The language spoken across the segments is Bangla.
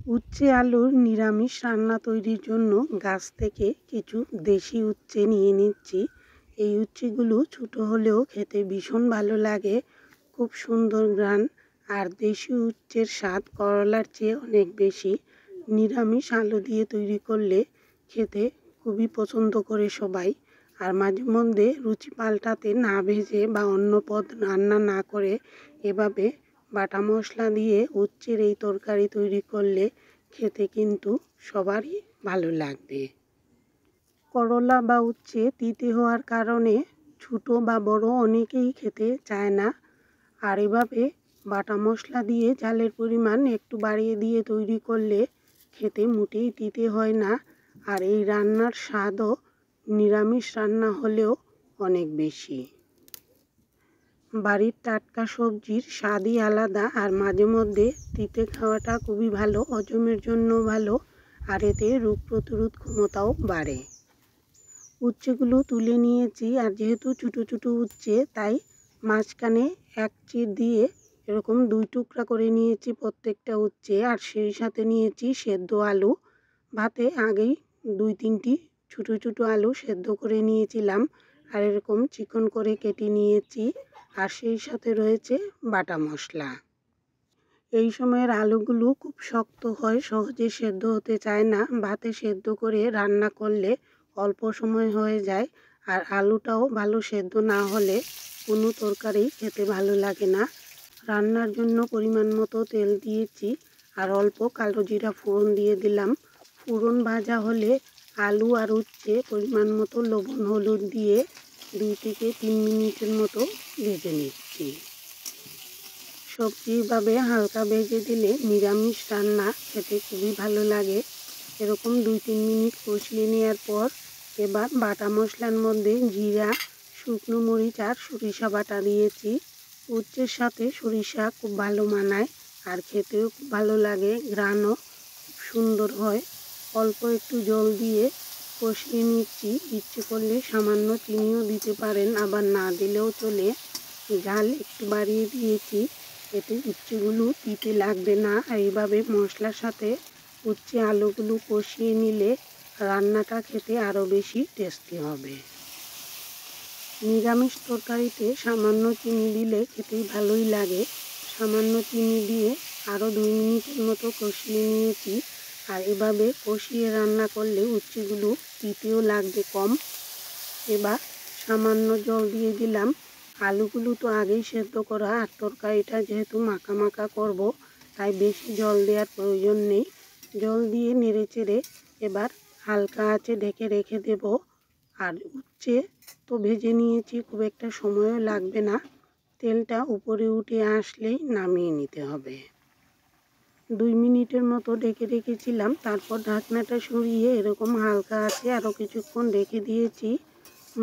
উচ্ছে আলুর নিরামিষ রান্না তৈরির জন্য গাছ থেকে কিছু দেশি উচ্ছে নিয়ে নিচ্ছি। এই উচ্ছেগুলো ছোটো হলেও খেতে ভীষণ ভালো লাগে, খুব সুন্দর ঘ্রাণ। আর দেশি উচ্ছের স্বাদ করলার চেয়ে অনেক বেশি। নিরামিষ আলু দিয়ে তৈরি করলে খেতে খুবই পছন্দ করে সবাই। আর মাঝে মধ্যে রুচি পাল্টাতে না ভেজে বা অন্য পদ রান্না না করে এভাবে বাটা মশলা দিয়ে উচ্ছের এই তরকারি তৈরি করলে খেতে কিন্তু সবারই ভালো লাগবে। করলা বা উচ্ছে তিতে হওয়ার কারণে ছোটো বা বড় অনেকেই খেতে চায় না। আর এভাবে বাটা মশলা দিয়ে ঝালের পরিমাণ একটু বাড়িয়ে দিয়ে তৈরি করলে খেতে মোটেই তিতে হয় না। আর এই রান্নার স্বাদও নিরামিষ রান্না হলেও অনেক বেশি। বাড়ির টাটকা সবজির স্বাদই আলাদা। আর মাঝে মধ্যে তিতে খাওয়াটা খুবই ভালো, হজমের জন্য ভালো। আর এতে রোগ প্রতিরোধ ক্ষমতাও বাড়ে। উচ্ছেগুলো তুলে নিয়েছি, আর যেহেতু ছোটো ছোটো উচ্ছে তাই মাঝখানে এক চির দিয়ে এরকম 2 টুকরা করে নিয়েছি প্রত্যেকটা উচ্ছে। আর সেই সাথে নিয়েছি সেদ্ধ আলু। ভাতে আগেই 2-3টি ছোটো ছোটো আলু সেদ্ধ করে নিয়েছিলাম, আর এরকম চিকন করে কেটে নিয়েছি। আর সেই সাথে রয়েছে বাটা মশলা। এই সময়ের আলুগুলো খুব শক্ত হয়, সহজে সেদ্ধ হতে চায় না। ভাতে সেদ্ধ করে রান্না করলে অল্প সময় হয়ে যায়। আর আলুটাও ভালো সেদ্ধ না হলে কোনো তরকারি খেতে ভালো লাগে না। রান্নার জন্য পরিমাণ মতো তেল দিয়েছি, আর অল্প কালো জিরা ফোড়ন দিয়ে দিলাম। ফোড়ন ভাজা হলে আলু আর উচ্ছে পরিমাণ মতো লবণ হলুদ দিয়ে 2-3 মিনিটের মতো ভেজে নিচ্ছি। সবজিভাবে হালকা ভেজে দিলে নিরামিষ রান্না খেতে খুবই ভালো লাগে। এরকম 2-3 মিনিট কষিয়ে নেওয়ার পর এবার বাটা মশলার মধ্যে জিরা, শুকনো মরিচ আর সরিষা বাটা দিয়েছি। উচ্ছের সাথে সরিষা খুব ভালো মানায়, আর খেতেও খুব ভালো লাগে, ঘ্রাণও খুব সুন্দর হয়। অল্প একটু জল দিয়ে কষিয়ে নিচ্ছি। ইচ্ছে করলে সামান্য চিনিও দিতে পারেন, আবার না দিলেও চলে। ঝাল একটু বাড়িয়ে দিয়েছি, এতে উচ্ছেগুলো তিতে লাগবে না। এইভাবে মশলার সাথে উচ্ছে আলুগুলো কষিয়ে নিলে রান্নাটা খেতে আরও বেশি টেস্টি হবে। নিরামিষ তরকারিতে সামান্য চিনি দিলে খেতেই ভালোই লাগে। সামান্য চিনি দিয়ে আরও 2 মিনিটের মতো কষিয়ে নিয়েছি। আর এভাবে কষিয়ে রান্না করলে উচ্ছেগুলো তিতেও লাগবে কম। এবার সামান্য জল দিয়ে দিলাম। আলুগুলো তো আগেই সেদ্ধ করা, আর তরকারিটা যেহেতু মাখা মাখা করব তাই বেশি জল দেওয়ার প্রয়োজন নেই। জল দিয়ে নেড়ে চেড়ে এবার হালকা আঁচে ঢেকে রেখে দেব। আর উচ্ছে তো ভেজে নিয়েছি, খুব একটা সময়ও লাগবে না। তেলটা উপরে উঠে আসলেই নামিয়ে নিতে হবে। 2 মিনিটের মতো ঢেকে রেখেছিলাম, তারপর ঢাকনাটা সরিয়ে এরকম হালকা আঁচে আরও কিছুক্ষণ রেখে দিয়েছি।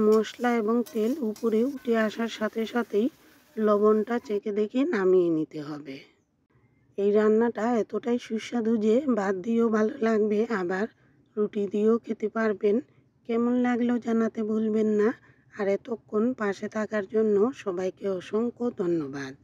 মশলা এবং তেল উপরে উঠে আসার সাথে সাথেই লবণটা চেখে দেখে নামিয়ে নিতে হবে। এই রান্নাটা এতটাই সুস্বাদু যে ভাত দিয়েও ভালো লাগবে, আবার রুটি দিয়েও খেতে পারবেন। কেমন লাগলো জানাতে ভুলবেন না। আর এতক্ষণ পাশে থাকার জন্য সবাইকে অসংখ্য ধন্যবাদ।